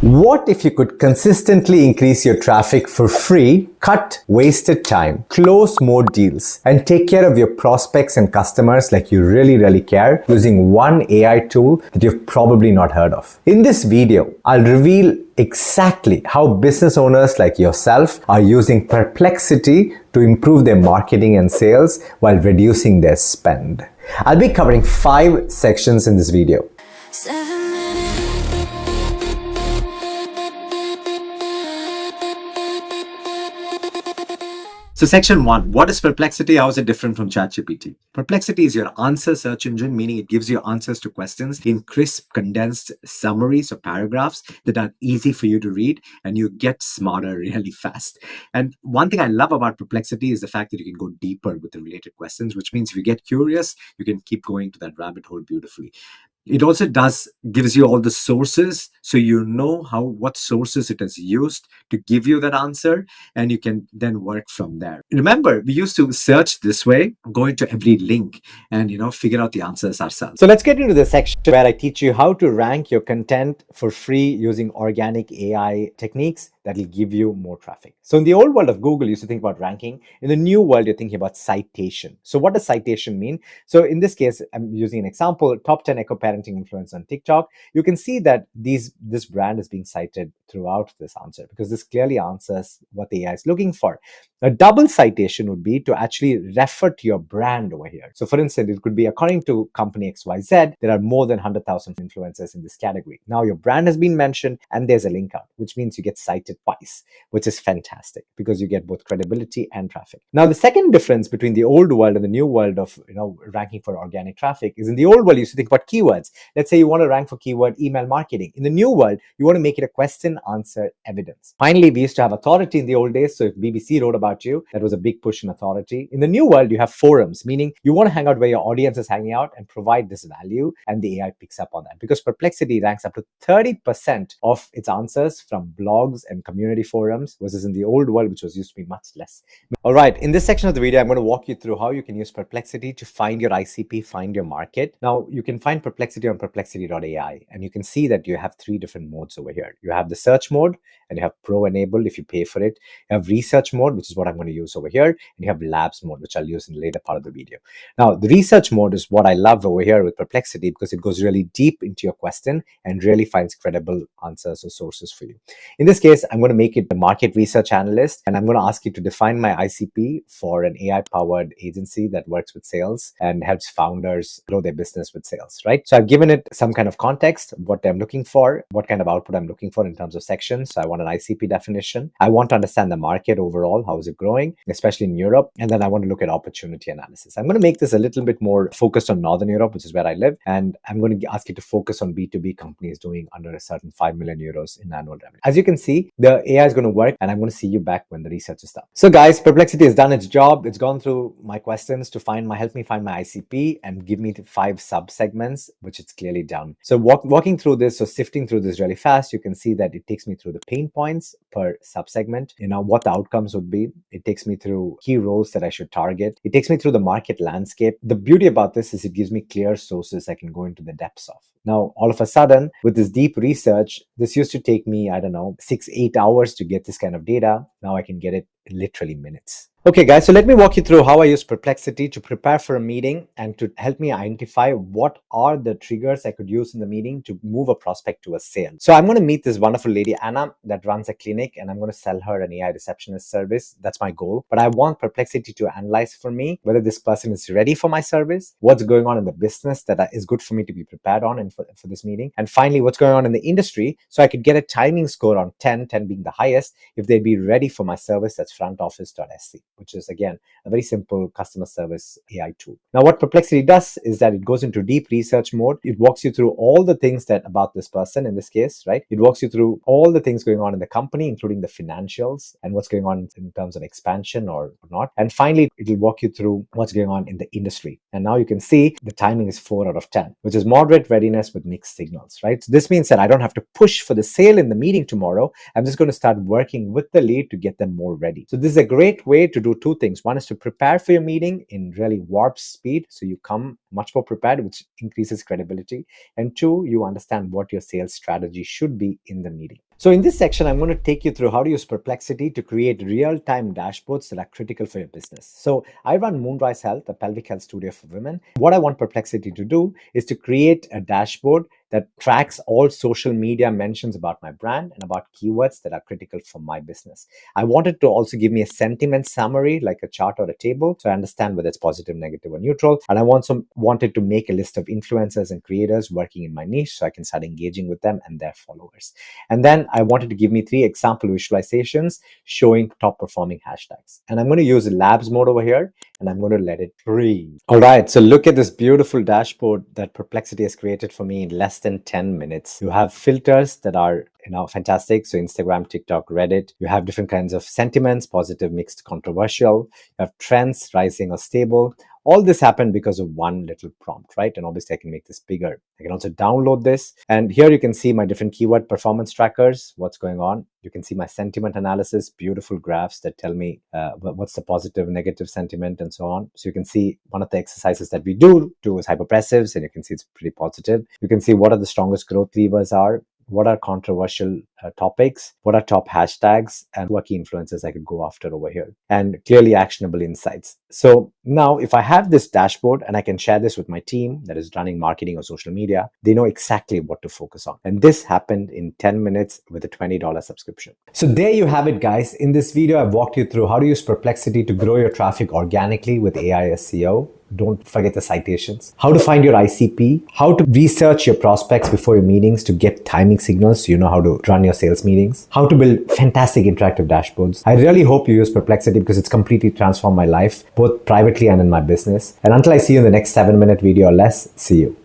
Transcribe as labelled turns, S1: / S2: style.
S1: What if you could consistently increase your traffic for free, cut wasted time, close more deals, and take care of your prospects and customers like you really care using one AI tool that you've probably not heard of? In this video, I'll reveal exactly how business owners like yourself are using Perplexity to improve their marketing and sales while reducing their spend. I'll be covering 5 sections in this video.
S2: So section 1, what is Perplexity? How is it different from ChatGPT? Perplexity is your answer search engine, meaning it gives you answers to questions in crisp, condensed summaries or paragraphs that are easy for you to read, and you get smarter really fast. And one thing I love about Perplexity is the fact that you can go deeper with the related questions, which means if you get curious, you can keep going to that rabbit hole beautifully. It also gives you all the sources, so you know what sources it has used to give you that answer, and you can then work from there. Remember, we used to search this way, go into every link and figure out the answers ourselves.
S1: So let's get into the section where I teach you how to rank your content for free using organic AI techniques that will give you more traffic. So in the old world of Google, you used to think about ranking. In the new world, you're thinking about citation. So what does citation mean? So in this case, I'm using an example, top 10 eco-parenting influence on TikTok. You can see that this brand is being cited throughout this answer because this clearly answers what the AI is looking for. A double citation would be to actually refer to your brand over here. So for instance, it could be according to company XYZ, there are more than 100,000 influencers in this category. Now your brand has been mentioned and there's a link out, which means you get cited twice, which is fantastic because you get both credibility and traffic. Now the second difference between the old world and the new world of ranking for organic traffic is in the old world, you used to think about keywords. Let's say you want to rank for keyword email marketing. In the new world, you want to make it a question, answer, evidence. Finally, we used to have authority in the old days. So if BBC wrote about you, that was a big push in authority. In the new world, you have forums, meaning you want to hang out where your audience is hanging out and provide this value, and the AI picks up on that because Perplexity ranks up to 30% of its answers from blogs and community forums versus in the old world, which was used to be much less. All right, in this section of the video, I'm going to walk you through how you can use Perplexity to find your ICP, find your market. Now, you can find Perplexity on perplexity.ai, and you can see that you have 3 different modes over here. You have the search mode, and you have pro enabled if you pay for it. You have research mode, which is what I'm going to use over here, and you have labs mode, which I'll use in the later part of the video. Now, the research mode is what I love over here with Perplexity because it goes really deep into your question and really finds credible answers or sources for you. In this case, I'm going to make it the market research analyst, and I'm going to ask you to define my ICP for an AI-powered agency that works with sales and helps founders grow their business with sales, right? So I've given it some kind of context, what I'm looking for, what kind of output I'm looking for in terms of sections. So I want an ICP definition. I want to understand the market overall. How is it growing, especially in Europe? And then I want to look at opportunity analysis. I'm going to make this a little bit more focused on Northern Europe, which is where I live. And I'm going to ask you to focus on B2B companies doing under a certain 5 million euros in annual revenue. As you can see, the AI is going to work, and I'm going to see you back when the research is done. So guys, Perplexity has done its job. It's gone through my questions to help me find my ICP and give me 5 sub-segments, which it's clearly done. So walking through this, so sifting through this really fast, you can see that it takes me through the pain points per sub-segment, what the outcomes would be. It takes me through key roles that I should target. It takes me through the market landscape. The beauty about this is it gives me clear sources I can go into the depths of. Now, all of a sudden, with this deep research, this used to take me, 6-8 hours to get this kind of data. Now I can get it in literally minutes. Okay, guys, so let me walk you through how I use Perplexity to prepare for a meeting and to help me identify what are the triggers I could use in the meeting to move a prospect to a sale. So I'm going to meet this wonderful lady, Anna, that runs a clinic, and I'm going to sell her an AI receptionist service. That's my goal. But I want Perplexity to analyze for me whether this person is ready for my service, what's going on in the business that is good for me to be prepared on and for this meeting, and finally, what's going on in the industry so I could get a timing score on 10 being the highest, if they'd be ready for my service. That's frontoffice.sc. which is again a very simple customer service AI tool. Now what Perplexity does is that it goes into deep research mode. It walks you through all the things that about this person in this case, right? It walks you through all the things going on in the company, including the financials and what's going on in terms of expansion or not. And finally, it will walk you through what's going on in the industry. And now you can see the timing is 4 out of 10, which is moderate readiness with mixed signals, right? So this means that I don't have to push for the sale in the meeting tomorrow. I'm just going to start working with the lead to get them more ready. So this is a great way to to do two things. One is to prepare for your meeting in really warp speed, so you come much more prepared, which increases credibility. And two, you understand what your sales strategy should be in the meeting. So in this section, I'm going to take you through how to use Perplexity to create real-time dashboards that are critical for your business. So I run Moonrise Health, a pelvic health studio for women. What I want Perplexity to do is to create a dashboard that tracks all social media mentions about my brand and about keywords that are critical for my business. I wanted to also give me a sentiment summary, like a chart or a table, so I understand whether it's positive, negative, or neutral. And I also wanted to make a list of influencers and creators working in my niche so I can start engaging with them and their followers. And then I wanted to give me 3 example visualizations showing top performing hashtags. And I'm going to use labs mode over here, and I'm going to let it breathe. All right, so look at this beautiful dashboard that Perplexity has created for me in less than 10 minutes. You have filters that are fantastic. So Instagram, TikTok, Reddit. You have different kinds of sentiments, positive, mixed, controversial. You have trends, rising or stable. All this happened because of one little prompt, right? And obviously I can make this bigger. I can also download this. And here you can see my different keyword performance trackers, what's going on. You can see my sentiment analysis, beautiful graphs that tell me what's the positive, negative sentiment and so on. So you can see one of the exercises that we do is hyperpressives, and you can see it's pretty positive. You can see what are the strongest growth levers are, what are controversial topics, what are top hashtags, and what key influencers I could go after over here, and clearly actionable insights. So now if I have this dashboard and I can share this with my team that is running marketing or social media, they know exactly what to focus on. And this happened in 10 minutes with a $20 subscription. So there you have it, guys. In this video, I've walked you through how to use Perplexity to grow your traffic organically with AI SEO. Don't forget the citations. How to find your ICP, how to research your prospects before your meetings to get timing signals so you know how to run your sales meetings, how to build fantastic interactive dashboards. I really hope you use Perplexity because it's completely transformed my life, both privately and in my business. And until I see you in the next 7-minute video or less, see you.